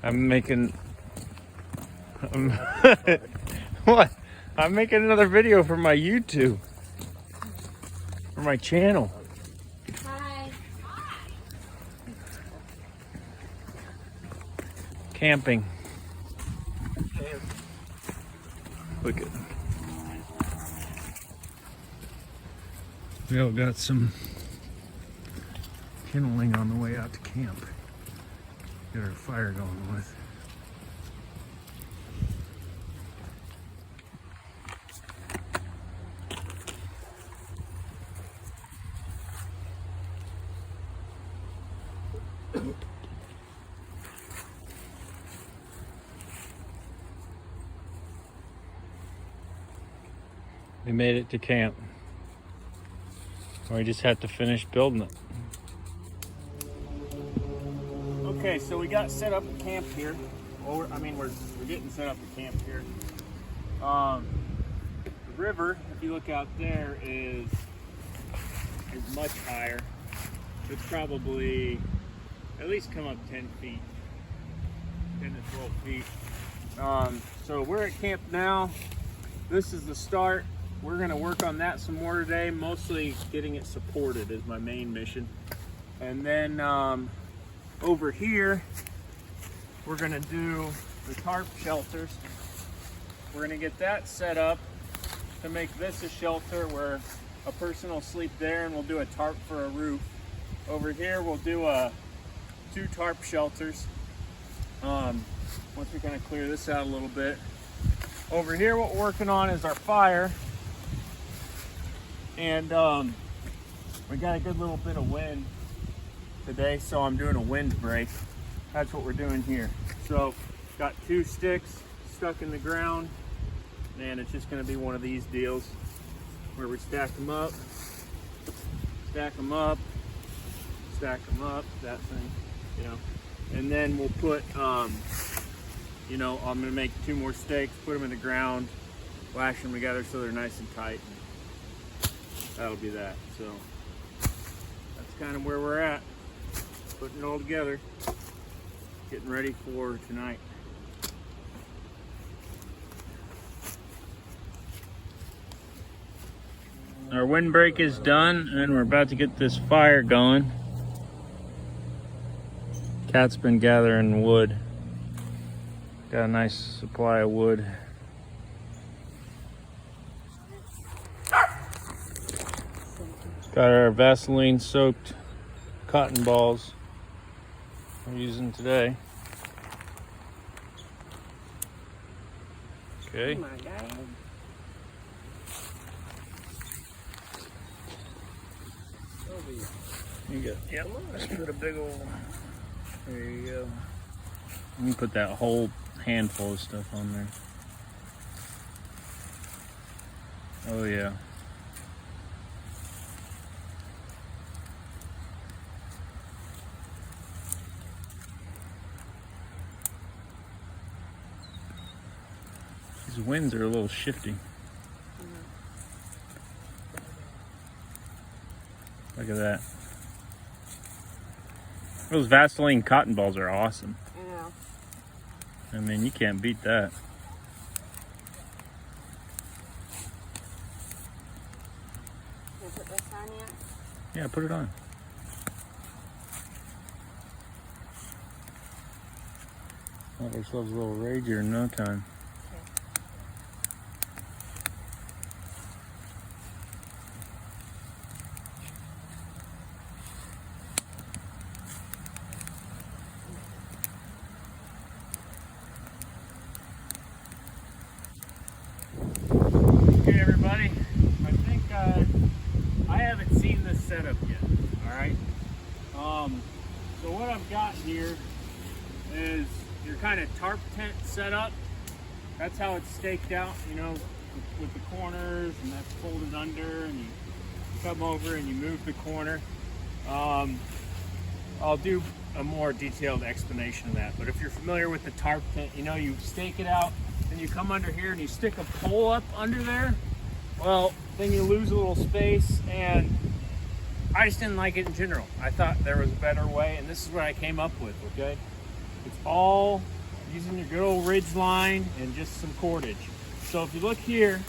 I'm making. What? I'm making another video for my YouTube, for my channel. Hi. Camping. Look at. We all got some kindling on the way out to camp. Get our fire going with. We made it to camp. We just have to finish building it. Okay, so we got set up at camp here. Well, we're getting set up at camp here. The river, if you look out there, is much higher. It's probably at least come up 10 feet, 10 to 12 feet. So we're at camp now. This is the start. We're gonna work on that some more today, mostly getting it supported is my main mission. And then over here, we're gonna do the tarp shelters. We're gonna get that set up to make this a shelter where a person will sleep there, and we'll do a tarp for a roof. Over here, we'll do 2 tarp shelters. Once we kind of clear this out a little bit. Over here, what we're working on is our fire. And we got a good little bit of wind today, so I'm doing a wind break. That's what we're doing here. So got 2 sticks stuck in the ground, and it's just going to be one of these deals where we stack them up, stack them up, stack them up, that thing, you know. And then we'll put, you know, I'm going to make 2 more stakes, put them in the ground, lash them together so they're nice and tight. That'll be that. So that's kind of where we're at, putting it all together, getting ready for tonight. Our windbreak is done, and we're about to get this fire going. Cat's been gathering wood. Got a nice supply of wood. Got our Vaseline soaked cotton balls we're using today. Okay. Oh my God. You go. Yep. Let's put a big old. There you go. Let me put that whole handful of stuff on there. Oh yeah. These winds are a little shifty. Look at that. Those Vaseline cotton balls are awesome. I know. I mean, you can't beat that. Can I put this on yet? Yeah, put it on. Have ourselves a little rager in no time. Okay, everybody. I think I haven't seen this setup yet. All right. So what I've got here is your kind of tarp tent setup. That's how it's staked out, you know, with the corners, and that's folded under, and you come over and you move the corner. I'll do a more detailed explanation of that. But if you're familiar with the tarp tent, you know, you stake it out, and you come under here and you stick a pole up under there. Well, then you lose a little space, and I just didn't like it in general. I thought there was a better way, and this is what I came up with, okay? It's all using your good old ridge line and just some cordage. So if you look here,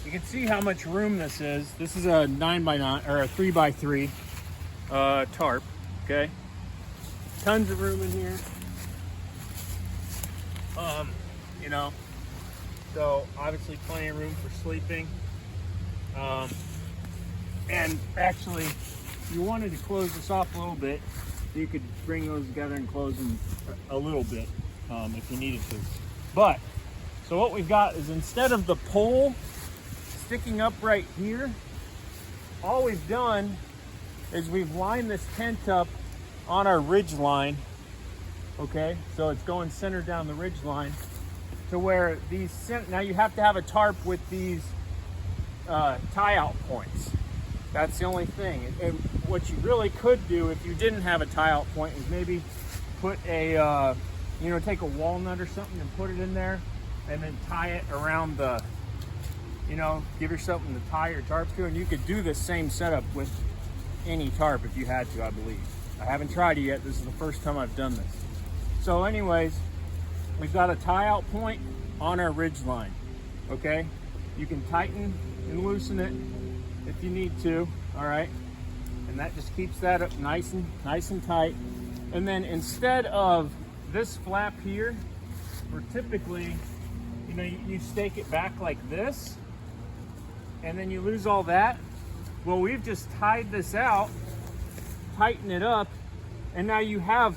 you can see how much room this is. This is a 9x9 or a 3x3 tarp, okay? Tons of room in here. You know, so obviously plenty of room for sleeping. And actually, if you wanted to close this off a little bit, you could bring those together and close them a little bit if you needed to. But, so what we've got is instead of the pole sticking up right here, all we've done is we've lined this tent up on our ridge line, okay? So it's going center down the ridge line to where these, now you have to have a tarp with these tie out points. That's the only thing. And what you really could do if you didn't have a tie out point is maybe put a, you know, take a walnut or something and put it in there and then tie it around the, you know, give yourself something to tie your tarp to, and you could do the same setup with any tarp if you had to, I believe. I haven't tried it yet. This is the first time I've done this. So anyways, we've got a tie out point on our ridge line, okay? You can tighten and loosen it if you need to, all right? And that just keeps that up nice and tight. And then instead of this flap here, where typically, you know, you stake it back like this, and then you lose all that. Well, we've just tied this out, tighten it up, and now you have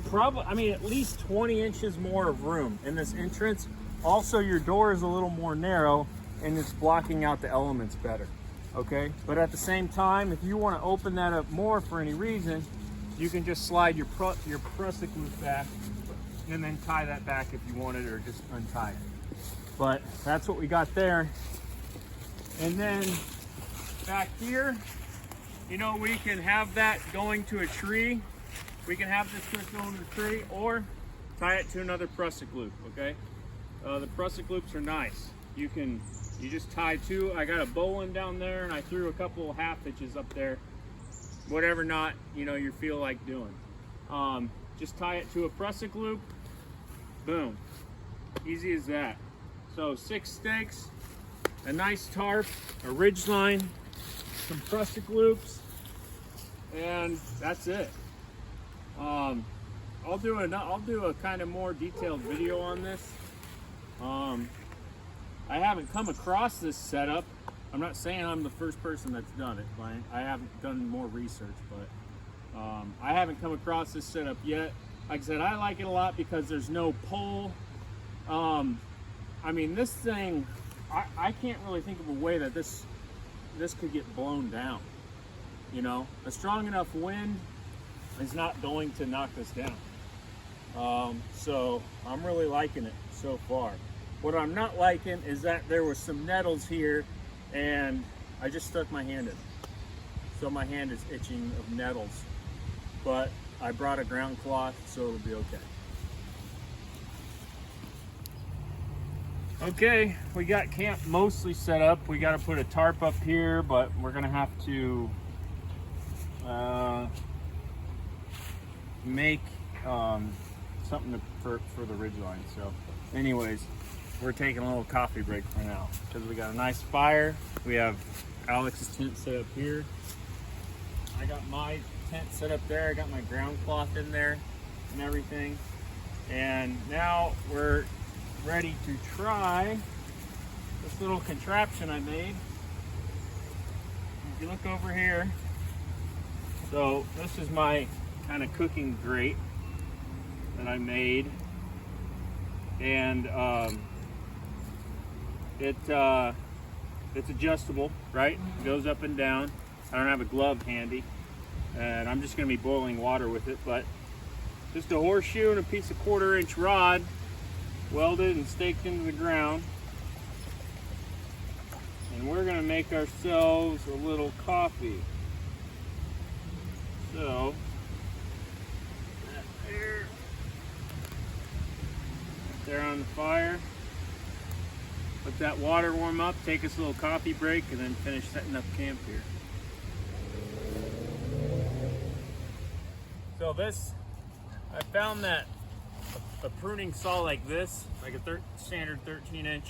probably, I mean, at least 20 inches more of room in this entrance. Also, your door is a little more narrow and it's blocking out the elements better, okay? But at the same time, if you want to open that up more for any reason, you can just slide your prusik loop back and then tie that back if you wanted, or just untie it. But that's what we got there. And then back here, you know, we can have that going to a tree. We can have this just going to a tree, or tie it to another prusik loop, okay? The prusik loops are nice. You just tie two. I got a bowline down there, and I threw a couple of half hitches up there. Whatever knot, you know, you feel like doing. Just tie it to a prusik loop. Boom. Easy as that. So 6 stakes, a nice tarp, a ridge line, some prusik loops, and that's it. I'll do a kind of more detailed video on this. I haven't come across this setup. I'm not saying I'm the first person that's done it. I haven't done more research, but I haven't come across this setup yet. Like I said, I like it a lot because there's no pole. I mean, this thing, I can't really think of a way that this could get blown down. You know, a strong enough wind is not going to knock this down. So I'm really liking it so far. What I'm not liking is that there was some nettles here and I just stuck my hand in. So my hand is itching of nettles, but I brought a ground cloth, so it'll be okay. Okay, we got camp mostly set up. We got to put a tarp up here, but we're gonna have to make something for the ridgeline. So anyways, we're taking a little coffee break for now because we got a nice fire. We have Alex's tent set up here. I got my tent set up there. I got my ground cloth in there and everything. And now we're ready to try this little contraption I made. If you look over here, so this is my kind of cooking grate that I made, and it's adjustable, right? It goes up and down. I don't have a glove handy, and I'm just going to be boiling water with it, but just a horseshoe and a piece of 1/4 inch rod welded and staked into the ground. And we're going to make ourselves a little coffee. So that there on the fire. Let that water warm up, take us a little coffee break, and then finish setting up camp here. So this I found that a pruning saw like this, like a standard 13-inch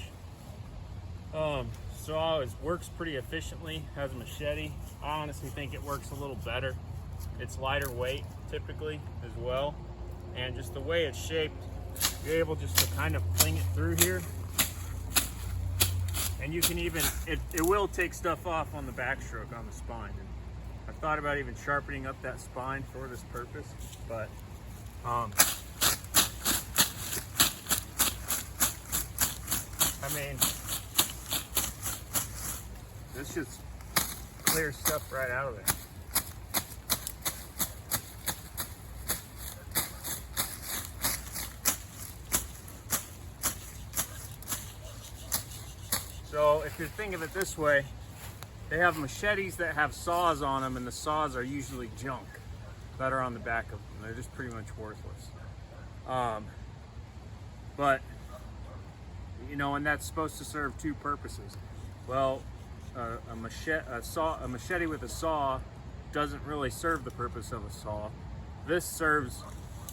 saw, works pretty efficiently. Has a machete. I honestly think it works a little better. It's lighter weight typically as well, and just the way it's shaped, you're able just to kind of fling it through here, and you can even it will take stuff off on the backstroke on the spine. And I've thought about even sharpening up that spine for this purpose, but I mean, this just clears stuff right out of there. So if you think of it this way, they have machetes that have saws on them, and the saws are usually junk that are on the back of them. They're just pretty much worthless. But, you know, and that's supposed to serve two purposes. Well, a machete with a saw doesn't really serve the purpose of a saw. This serves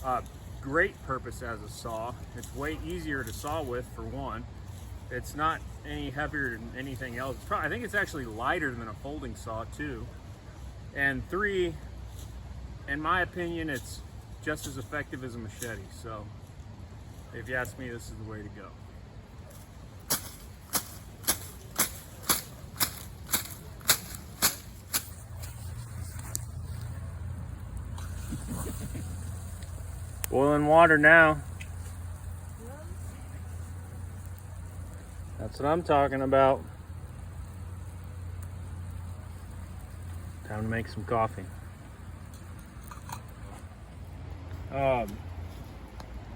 a great purpose as a saw. It's way easier to saw with, for one. It's not any heavier than anything else. I think it's actually lighter than a folding saw too. And three, in my opinion, it's just as effective as a machete. So if you ask me, this is the way to go. Boiling water now. That's what I'm talking about. Time to make some coffee.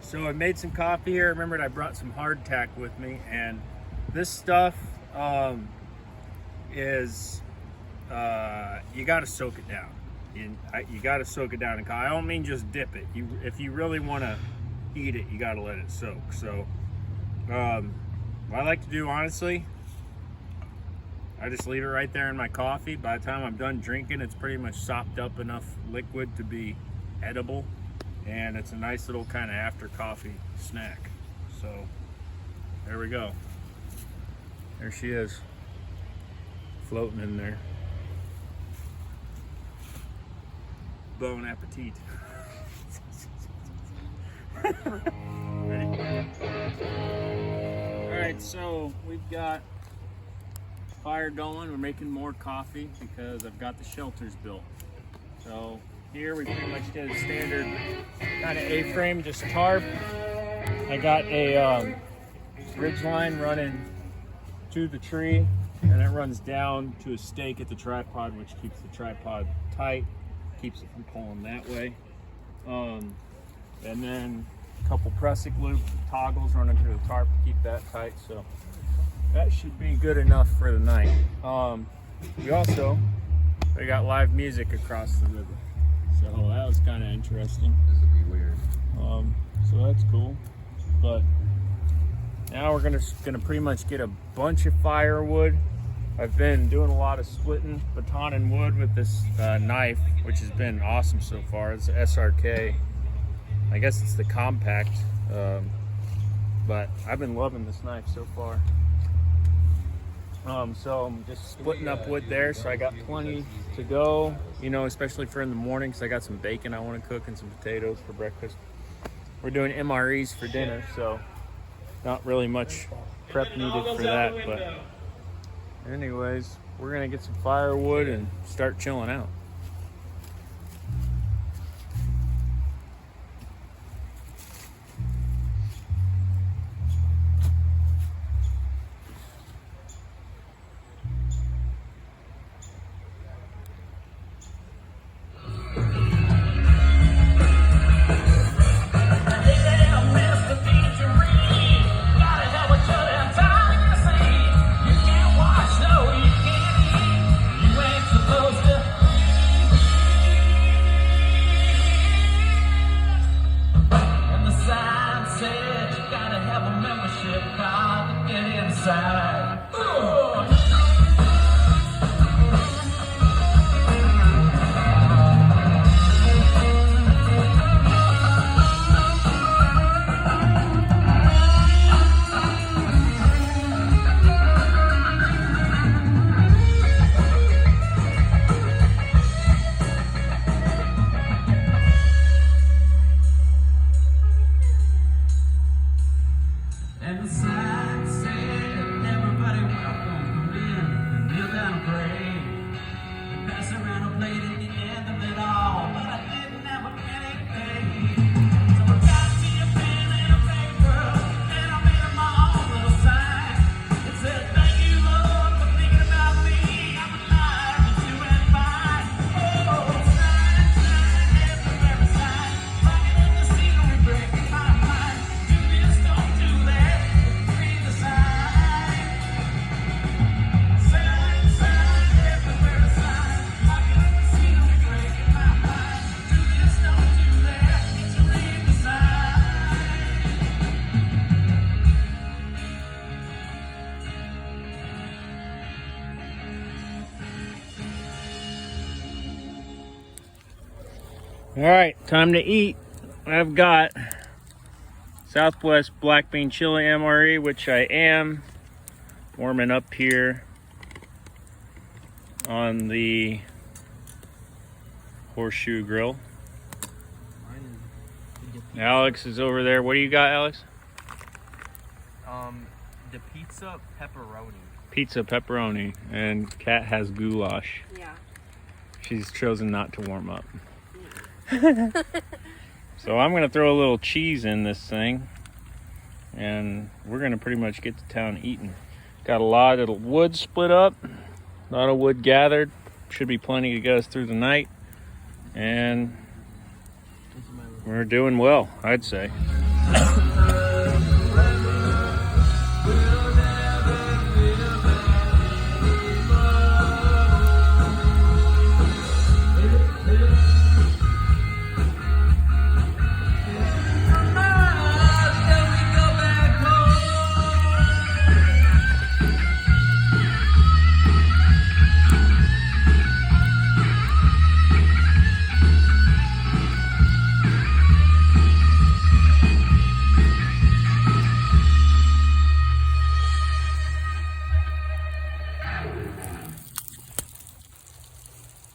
So I made some coffee here. I remembered I brought some hardtack with me, and this stuff is you got to soak it down. You got to soak it down in coffee. I don't mean just dip it. If you really want to eat it, you got to let it soak. So what I like to do, honestly, I just leave it right there in my coffee. By the time I'm done drinking, it's pretty much sopped up enough liquid to be edible, and it's a nice little kind of after coffee snack. So there we go. There she is, floating in there. Bon appetit. Ready? Alright, so we've got fire going. We're making more coffee because I've got the shelters built. So here we pretty much did a standard kind of A-frame, just tarp. I got a ridge line running to the tree, and it runs down to a stake at the tripod, which keeps the tripod tight, keeps it from pulling that way. And then a couple pressing loop toggles running through the tarp to keep that tight. So that should be good enough for the night. We got live music across the river, so that was kind of interesting. This would be weird. So that's cool. But now we're gonna pretty much get a bunch of firewood. I've been doing a lot of splitting baton and wood with this knife, which has been awesome so far. It's an SRK. I guess it's the compact, but I've been loving this knife so far. So I'm just splitting up wood there, so I got plenty to go, you know, especially for in the morning, because I got some bacon I want to cook and some potatoes for breakfast. We're doing MREs for dinner, so not really much prep needed for that, but anyways, we're gonna get some firewood and start chilling out. All right, time to eat. I've got Southwest Black Bean Chili MRE, which I am warming up here on the Horseshoe grill. Alex is over there. What do you got, Alex? The pizza pepperoni. Pizza pepperoni, and Kat has goulash. Yeah. She's chosen not to warm up. So I'm gonna throw a little cheese in this thing, and we're gonna pretty much get to town eating. Got a lot of wood split up, a lot of wood gathered. Should be plenty to get us through the night, and we're doing well, I'd say.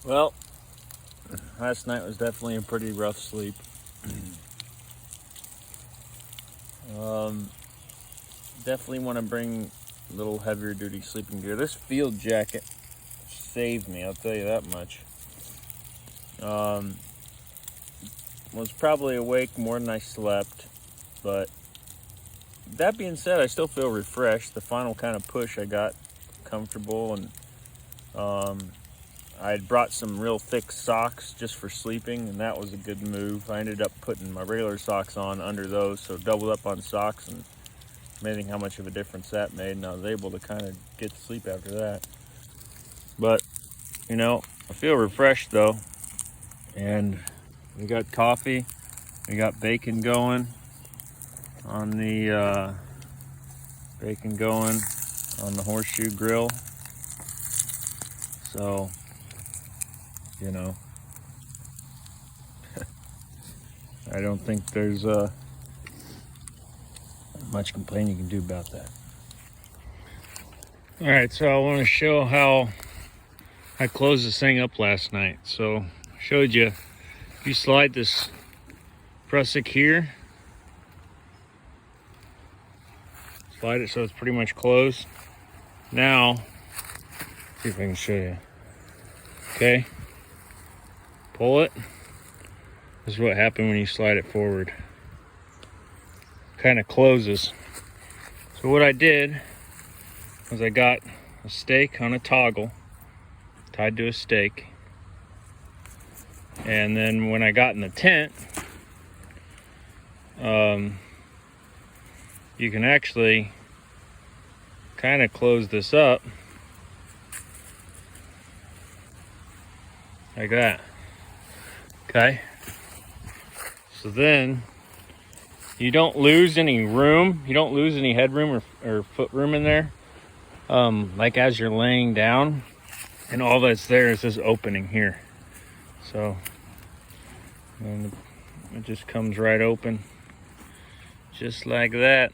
Well, last night was definitely a pretty rough sleep. Definitely want to bring a little heavier duty sleeping gear. This field jacket saved me, I'll tell you that much. Was probably awake more than I slept, but that being said, I still feel refreshed. The final kind of push, I got comfortable, and I had brought some real thick socks just for sleeping, and that was a good move. I ended up putting my regular socks on under those, so doubled up on socks, and amazing how much of a difference that made, and I was able to kind of get to sleep after that. But, you know, I feel refreshed though, and we got coffee, we got bacon going on the Horseshoe grill. So, you know, I don't think there's much complaining you can do about that. All right, so I want to show how I closed this thing up last night. So I showed you, if you slide this prusik here, slide it so it's pretty much closed. Now, see if I can show you. Okay, pull it. This is what happened when you slide it forward. Kind of closes. So what I did was I got a stake on a toggle tied to a stake, and then when I got in the tent, you can actually kind of close this up like that. Okay, so then you don't lose any room, you don't lose any headroom or foot room in there, like as you're laying down, and all that's there is this opening here. So and it just comes right open, just like that.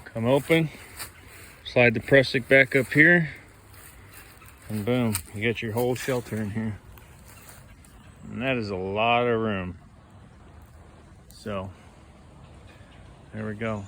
Come open, slide the prusik back up here, and boom, you get your whole shelter in here. And that is a lot of room. So there we go.